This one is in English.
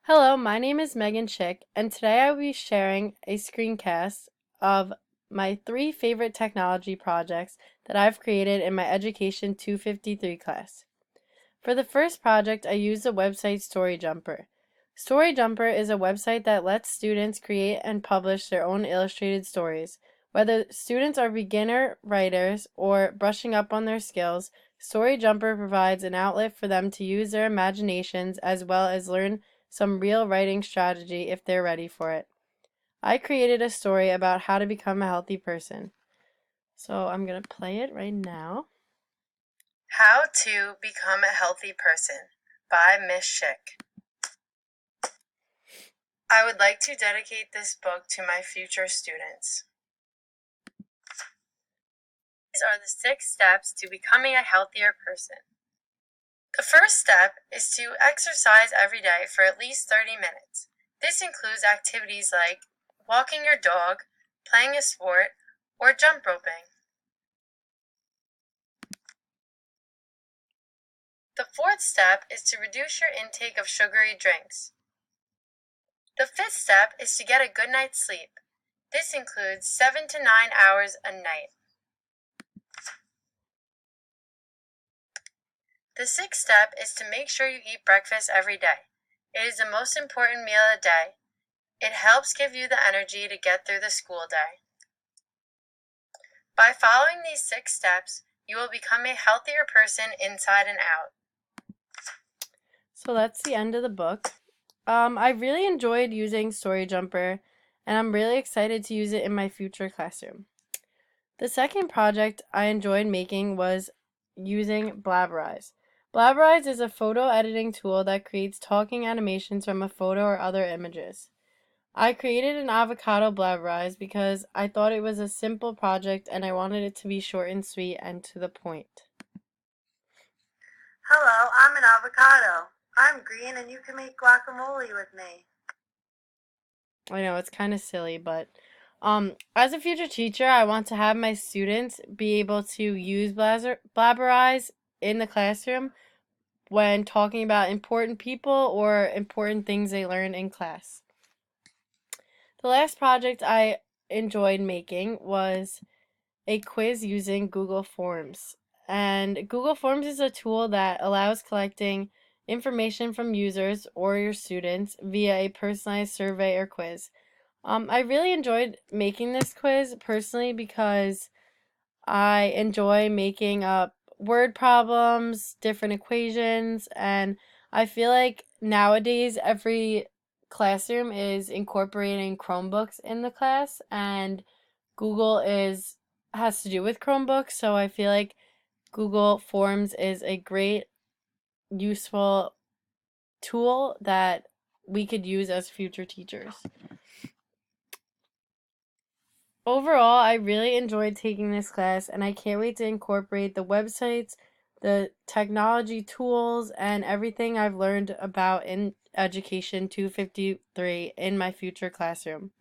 Hello, my name is Megan Schick, and today I will be sharing a screencast of my 3 favorite technology projects that I've created in my Education 253 class. For the first project, I used the website StoryJumper. StoryJumper is a website that lets students create and publish their own illustrated stories. Whether students are beginner writers or brushing up on their skills, StoryJumper provides an outlet for them to use their imaginations as well as learn some real writing strategy if they're ready for it. I created a story about how to become a healthy person. So I'm going to play it right now. How to Become a Healthy Person by Miss Schick. I would like to dedicate this book to my future students. These are the 6 steps to becoming a healthier person. The first step is to exercise every day for at least 30 minutes. This includes activities like walking your dog, playing a sport, or jump roping. The fourth step is to reduce your intake of sugary drinks. The fifth step is to get a good night's sleep. This includes 7 to 9 hours a night. The sixth step is to make sure you eat breakfast every day. It is the most important meal of the day. It helps give you the energy to get through the school day. By following these 6 steps, you will become a healthier person inside and out. So that's the end of the book. I really enjoyed using StoryJumper, and I'm really excited to use it in my future classroom. The second project I enjoyed making was using Blabberize. Blabberize is a photo editing tool that creates talking animations from a photo or other images. I created an avocado Blabberize because I thought it was a simple project and I wanted it to be short and sweet and to the point. Hello, I'm an avocado. I'm green and you can make guacamole with me. I know it's kind of silly, but as a future teacher, I want to have my students be able to use Blabberize in the classroom when talking about important people or important things they learn in class. The last project I enjoyed making was a quiz using Google Forms. And Google Forms is a tool that allows collecting information from users or your students via a personalized survey or quiz. I really enjoyed making this quiz personally because I enjoy making up word problems, different equations, and I feel like nowadays every classroom is incorporating Chromebooks in the class, and Google is has to do with Chromebooks, so I feel like Google Forms is a great useful tool that we could use as future teachers. Overall, I really enjoyed taking this class and I can't wait to incorporate the websites, the technology tools, and everything I've learned about in Education 253 in my future classroom.